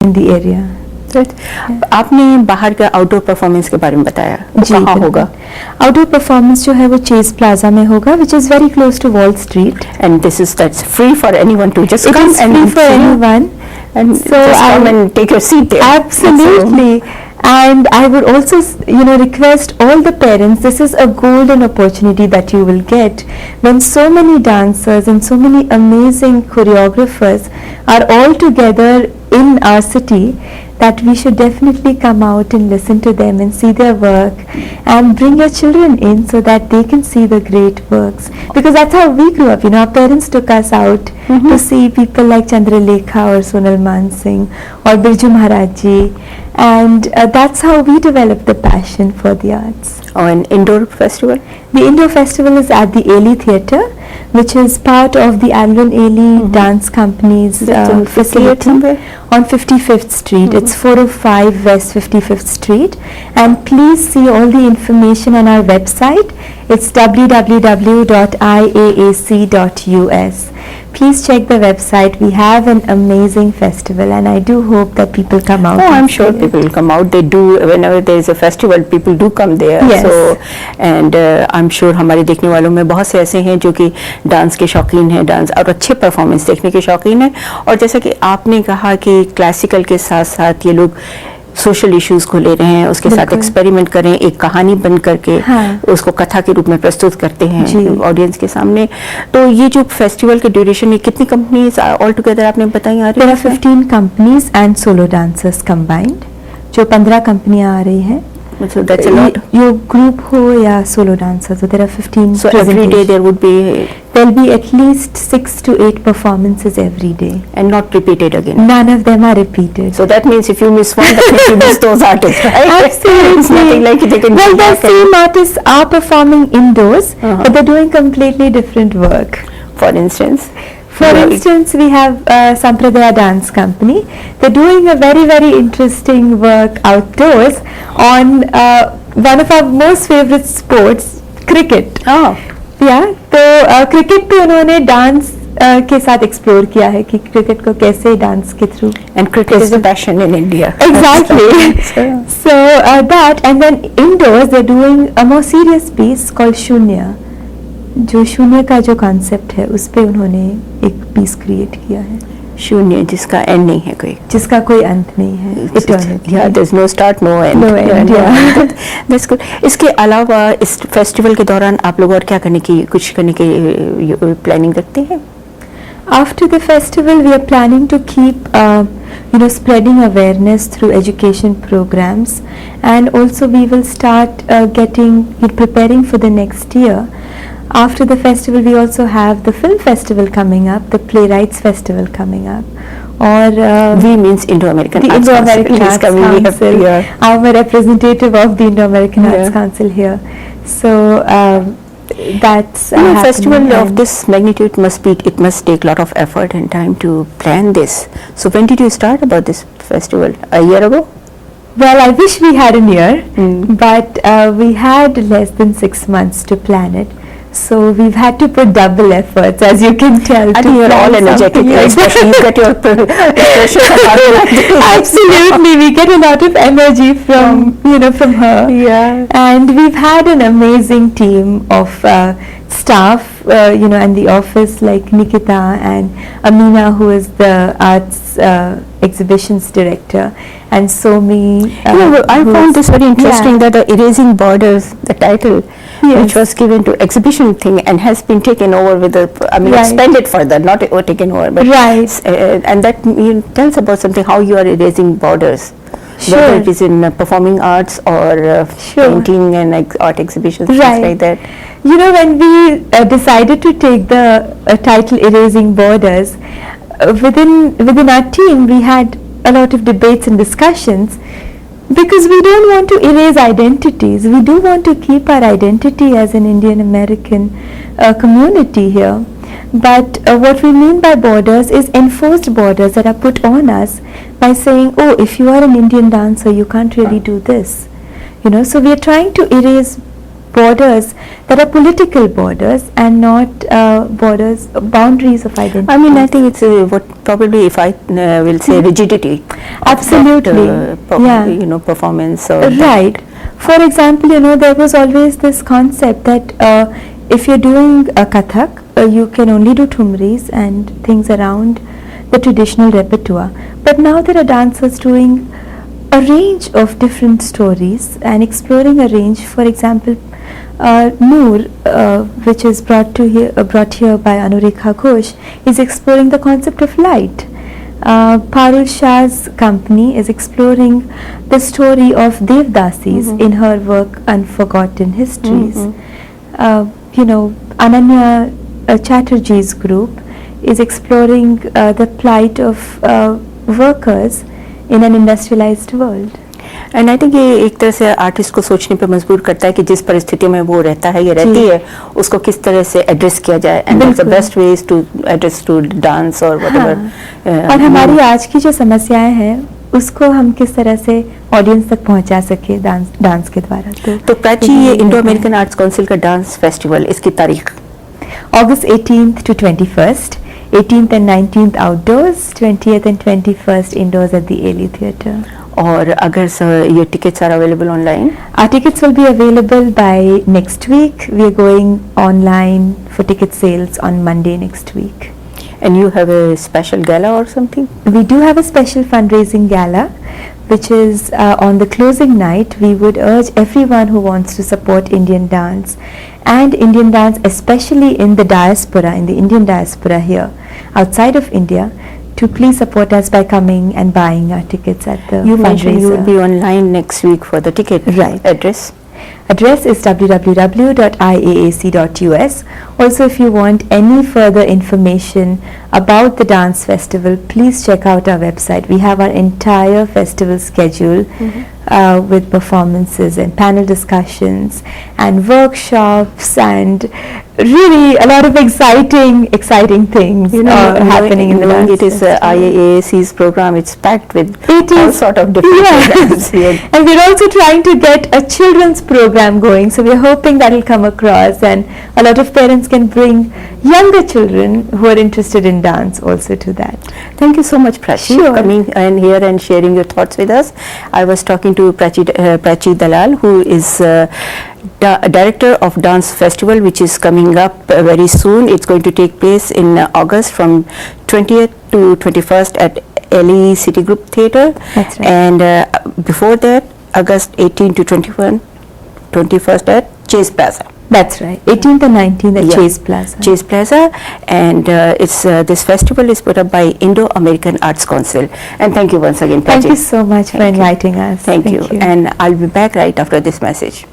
in the area. आपने बाहर का आउटडोर परफॉर्मेंस के बारे में बताया, कहाँ होगा? आउटडोर परफॉर्मेंस जो है वो चेज प्लाजा में होगा, which is very close to Wall Street. And that's free for anyone to just come and free for anyone. And so just come and take your seat there. Absolutely. And I would also, request all the parents, this is a golden opportunity that you will get when so many dancers and so many amazing choreographers are all together in our city, that we should definitely come out and listen to them and see their work and bring your children in so that they can see the great works, because that's how we grew up. Our parents took us out to see people like Chandralekha or Sonal Mansingh or Birju Maharaj ji, and that's how we developed the passion for the arts. Oh, an indoor festival? The indoor festival is at the Ailey Theatre, which is part of the Alvin Ailey Dance Company's facility on 55th Street. It's 405 West 55th Street, and please see all the information on our website. It's www.iaac.us. Please check the website. We have an amazing festival, and I do hope that people come out. Oh, I'm sure people will come out. They do. Whenever there is a festival, people do come there. Yes. So, and I'm sure हमारे देखने वालों में बहुत से ऐसे हैं जो कि डांस के शौकीन हैं, डांस और अच्छे परफॉर्मेंस देखने के शौकीन हैं। और जैसा कि आपने कहा कि क्लासिकल के साथ साथ ये लोग सोशल इश्यूज को ले रहे हैं, उसके साथ एक्सपेरिमेंट करें, एक कहानी बन करके उसको कथा के रूप में प्रस्तुत करते हैं ऑडियंस के सामने। तो ये जो फेस्टिवल के ड्यूरेशन है, कितनी कंपनीज ऑल टुगेदर आपने बताई आ रही है? 15 companies and solo dancers combined, जो 15 कंपनियां आ रही हैं। So that's a lot. Your group ho ya solo dancers, so there are 15. So every day there'll be at least 6 to 8 performances every day, and not repeated again. None of them are repeated. So that means if you miss one, that means you miss those artists, right? Absolutely. It's nothing like they can. Well, the same artists are performing indoors, but they're doing completely different work. For instance, we have Sampradaya Dance Company. They're doing a very, very interesting work outdoors on one of our most favorite sports, cricket. Oh. Yeah. तो cricket पे उन्होंने dance के साथ explore किया है कि cricket को कैसे डांस के through. And cricket is a passion in India. Exactly. So that, and then indoors they're doing a more serious piece called Shunya. जो शून्य का जो कॉन्सेप्ट है उस पे उन्होंने एक पीस क्रिएट किया है. शून्य जिसका एंड नहीं है, जिसका कोई अंत नहीं है. Eternity. Yeah, there's no start, no end. No end. Yeah. That's good. इसके अलावा इस फेस्टिवल के दौरान आप लोग और क्या करने की प्लानिंग रखते हैं? After the festival, we are planning to keep, spreading awareness through education programs, and also we will start preparing for the next year. After the festival, we also have the film festival coming up, the playwrights festival coming up, or we means Indo-American the Arts Indo-American Arts Council. Here. I'm a representative of the Indo-American Arts Council here, so that's a festival of this magnitude must take a lot of effort and time to plan this. So when did you start about this festival? A year ago? Well, I wish we had a year, but we had less than 6 months to plan it. So we've had to put double efforts, as you can tell. I think you're all energetic, especially you get your pressure. Absolutely, we get a lot of energy from her. Yeah, and we've had an amazing team of staff, and the office, like Nikita and Amina, who is the arts exhibitions director, and Somi. I found this very interesting, that the Erasing Borders, the title, which was given to exhibition thing and has been taken over with expanded further, not taken over, but and that tells about something, how you are erasing borders. Sure. Whether it is in performing arts or painting and art exhibitions, things like that. When we decided to take the title Erasing Borders, within our team we had a lot of debates and discussions, because we don't want to erase identities. We do want to keep our identity as an Indian American community here. But what we mean by borders is enforced borders that are put on us by saying, oh, if you are an Indian dancer, you can't really do this. So we are trying to erase borders that are political borders and not boundaries of identity. I mean, I think it's what probably, if I will say, rigidity. of Absolutely. that, Yeah. performance. Or Right. For example, there was always this concept that if you're doing a Kathak, you can only do Thumris and things around the traditional repertoire. But now there are dancers doing a range of different stories and exploring a range. For example, Noor, which is brought here by Anurekha Ghosh, is exploring the concept of light. Parul Shah's company is exploring the story of Devdasis in her work Unforgotten Histories. Ananya Chatterjee's group is exploring the plight of workers in an industrialized world. And I think ये एक तरह से artist को सोचने पे मजबूर करता है कि जिस परिस्थिति में वो रहता है या रहती है, उसको किस तरह से एड्रेस किया जाए, and that's the best ways to address to dance और व्हाटएवर. और हमारी आज की जो समस्याएं हैं उसको हम किस तरह से ऑडियंस तक पहुंचा सके डांस के द्वारा. तो प्राची, ये इंडो अमेरिकन आर्ट्स काउंसिल का डांस फेस्टिवल, इसकी तारीख August 18th to 21st, 18th and 19th outdoors, 20th and 21st indoors at the Ailey Theatre. और अगर ये tickets are available online? Our tickets will be available by next week. We are going online for ticket sales on Monday next week. And you have a special gala or something? We do have a special fundraising gala, which is on the closing night. We would urge everyone who wants to support Indian dance and Indian dance, especially in the diaspora, in the Indian diaspora here, outside of India, to please support us by coming and buying our tickets at the You mentioned you will fundraiser. be online next week for the ticket. Right. Address? Address is www.iaac.us. Also, if you want any further information about the dance festival, please check out our website. We have our entire festival schedule with performances and panel discussions and workshops and really a lot of exciting things happening in the knowing dance it is festival. IAAC's program, it's packed with It all is, sort of different programs. yes. And we're also trying to get a children's program going, so we're hoping that will come across and a lot of parents can bring younger children who are interested in dance also to that. Thank you so much, Prachi, Sure. coming and here and sharing your thoughts with us. I was talking to Prachi Dalal, who is Director of Dance Festival, which is coming up very soon. It's going to take place in August from 20th to 21st at Ailey City Group Theatre. That's right. And before that, August 18 to 21st at Chase Plaza. That's right. 18th and 19th at Yeah. Chase Plaza. Chase Plaza, and it's this festival is put up by Indo American Arts Council. And thank you once again, Prachi. Thank you so much for Thank you. inviting us. Thank you. And I'll be back right after this message.